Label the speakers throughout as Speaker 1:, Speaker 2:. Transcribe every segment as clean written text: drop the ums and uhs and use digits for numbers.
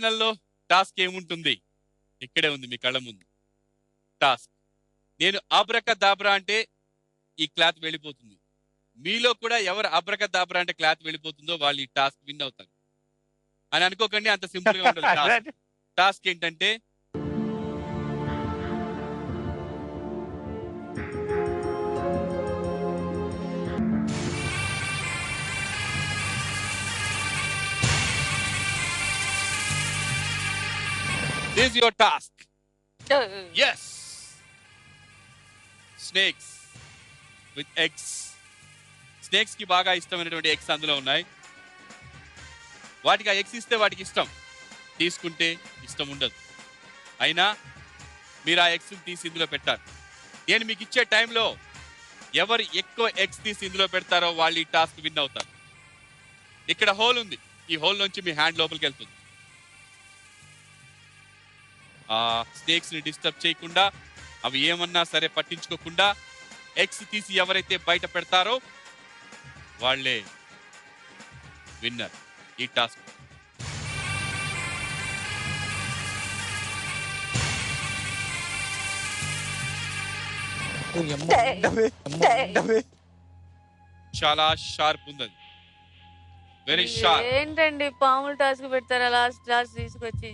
Speaker 1: ఫైనల్లో టాస్క్ ఏముంటుంది? ఇక్కడే ఉంది మీ కళ్ళ ముందు టాస్క్. నేను అబ్రకదాబ్రా అంటే ఈ క్లాత్ వెళ్ళిపోతుంది. మీలో కూడా ఎవరు అబ్రకదాబ్రా అంటే క్లాత్ వెళ్ళిపోతుందో వాళ్ళు ఈ టాస్క్ విన్ అవుతారు అని అనుకోకండి. అంత సింపుల్ గా ఉంటుంది. టాస్క్ ఏంటంటే this is your task. Yes. Snakes with eggs. Snakes కి బాగా ఇష్టమైనటువంటి ఎగ్స్ అందులో ఉన్నాయి. వాటికి ఆ ఎగ్స్ ఇస్తే వాటికి ఇష్టం, తీసుకుంటే ఇష్టం ఉండదు. అయినా మీరు ఆ ఎగ్స్ తీసి ఇందులో పెట్టారు. నేను మీకు ఇచ్చే టైంలో ఎవరు ఎక్కువ ఎగ్స్ తీసి ఇందులో పెడతారో వాళ్ళు ఈ టాస్క్ విన్ అవుతారు. ఇక్కడ హోల్ ఉంది, ఈ హోల్ నుంచి మీ హ్యాండ్ లోపలికి వెళ్తుంది. ఆ స్నేక్స్ ని డిస్టర్బ్ చేయకుండా, అవి ఏమన్నా సరే పట్టించుకోకుండా ఎగ్స్ తీసి ఎవరైతే బయట పెడతారో వాళ్ళే విన్నర్ ఈ టాస్క్. చాలా షార్ప్ ఉంది అది, వెరీ షార్ప్.
Speaker 2: ఏంటండి పాములు టాస్క్ పెడతారా లాస్ట్ తీసుకొచ్చి?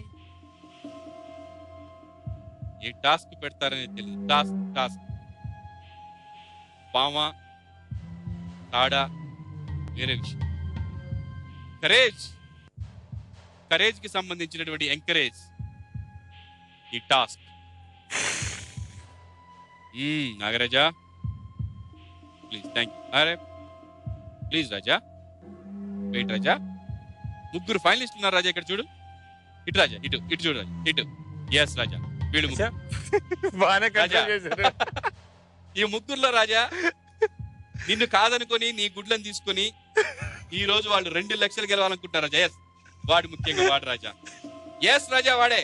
Speaker 1: ఏ టాస్క్ పెడతారని తెలియదు. టాస్క్ టాస్క్ పామ తాడా వేరే విషయం. కరేజ్, కరేజ్ కి సంబంధించినటువంటి ఎంకరేజ్ ఈ task. Nagaraja please, thank you. అరే ప్లీజ్ రాజా, వెయిట్ రాజా. ముగ్గురు ఫైనలిస్ట్ ఉన్నారు రాజా, ఇక్కడ చూడు. ఇటు రాజా, ఇటు ఇటు చూడు రాజా, ఇటు. ఎస్ రాజా, వీళ్ళు ఈ ముగ్గురులో రాజా నిన్ను కాదనుకొని నీ గుడ్లను తీసుకొని ఈ రోజు వాళ్ళు 2 లక్షలు గెలవాలనుకుంటారు రాజా. ఎస్, వాడు ముఖ్యంగా వాడు రాజా. ఎస్ రాజా, వాడే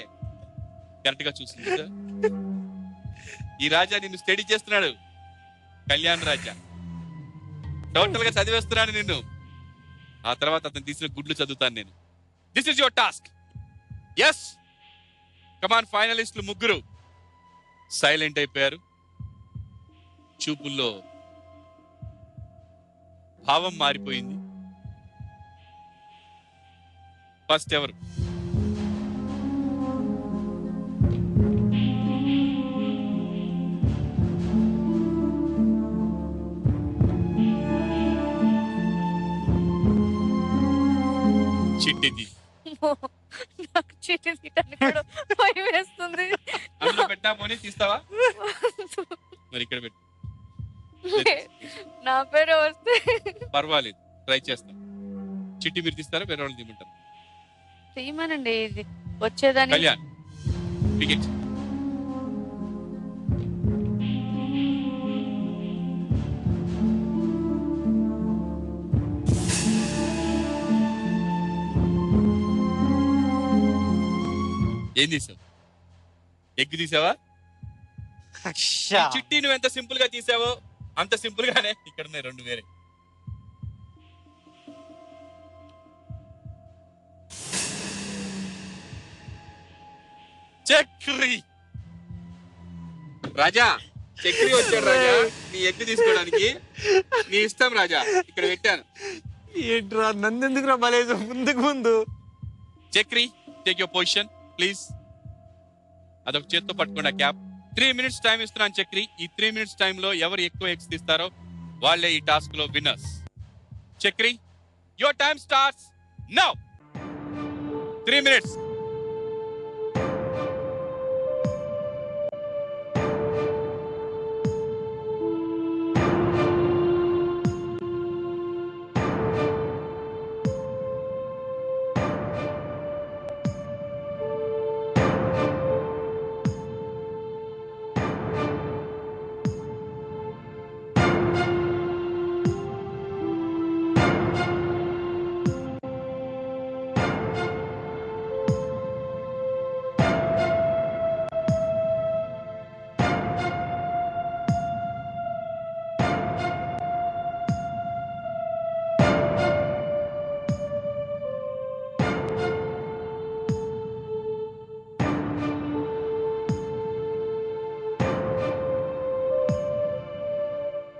Speaker 1: కరెక్ట్ గా చూస్తుంది సార్. ఈ రాజా నిన్ను స్టడీ చేస్తున్నాడు, కళ్యాణ్ రాజా. టోటల్ గా చదివేస్తున్నాడు నిన్ను. ఆ తర్వాత అతను తీసిన గుడ్లు చదువుతాను నేను. This is your task. Yes, come on. ఫైనలిస్టులు ముగ్గురు సైలెంట్ అయిపోయారు. చూపుల్లో భావం మారిపోయింది. ఫస్ట్ ఎవరు? చిట్టిది.
Speaker 2: నాకు చీటీ తీయడానికి కూడా భయం వేస్తుంది.
Speaker 1: అందులో పెట్టా పోనీ తీస్తావా? మరి ఇక్కడ పెట్టు.
Speaker 2: నా పేరు వస్తే
Speaker 1: పర్వాలేదు, ట్రై చేస్తాం. చిట్టి మీరు తీస్తారా, వేరే వాళ్ళు తీయమంటారు?
Speaker 2: తీయమనండి, ఇది వచ్చేదాన్ని.
Speaker 1: కళ్యాణ్ టికెట్. ఏం తీసావు? ఎగ్ తీసావా? చిట్టి నువ్వు ఎంత సింపుల్ గా తీసావో అంత సింపుల్ గానే ఇక్కడ ఉన్నాయి 2 వేరే. చక్రి. రాజా, చక్రి వచ్చాడు రాజా నీ ఎగ్ తీసుకోవడానికి. నీ ఇష్టం రాజా, ఇక్కడ పెట్టాను.
Speaker 3: ఏంట్రా నందెందుకు రా మలేజు ముందు.
Speaker 1: Chakri, take your position please. అదొక చేత్తో పట్టుకోండి ఆ క్యాప్. 3 minutes టైం ఇస్తున్నాను చక్రి. ఈ 3 minutes టైంలో ఎవరు ఎక్కువ ఎగ్స్ తీస్తారో వాళ్ళే ఈ టాస్క్ లో winners. Chakri, your time starts now. 3 minutes.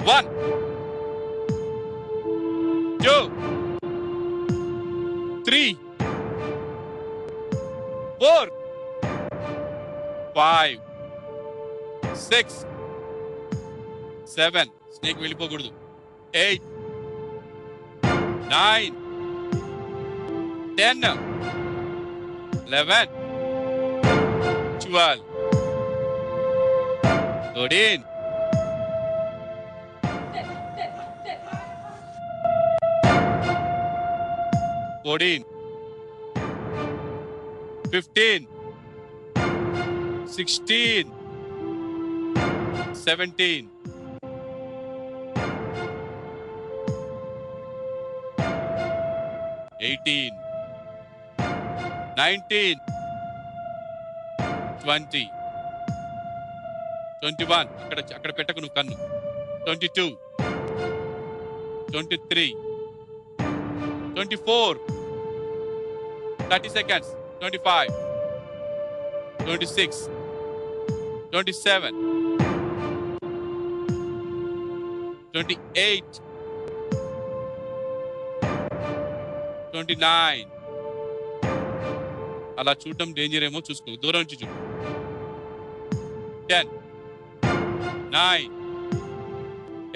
Speaker 1: 1 2 3 4 5 6 7 snake వెళ్ళిపోకూడదు 8 9 10 11 12 13 14 15 16 17 18 19 20 21 అక్కడ పెట్టకు నువ్వు కన్ను 22 23 24 30 seconds 25 26 27 28 29 అలా చూడటం డేంజర్ ఏమో చూసుకో దూరం నుంచి చూడు 10 9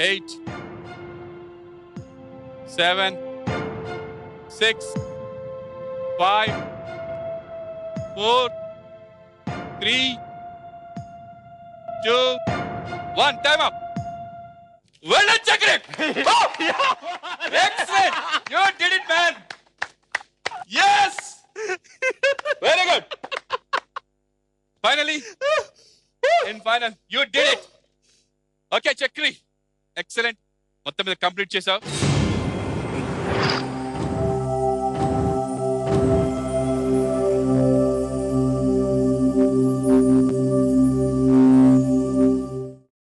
Speaker 1: 8 7 6 5 4 3 2 1 time up. Well done, Chakrik. Oh! Excellent. You did it, man. Yes. Very good. Finally, in final, you did it. Okay, Chakri. Excellent. మొత్తం మీద కంప్లీట్ చేసావు.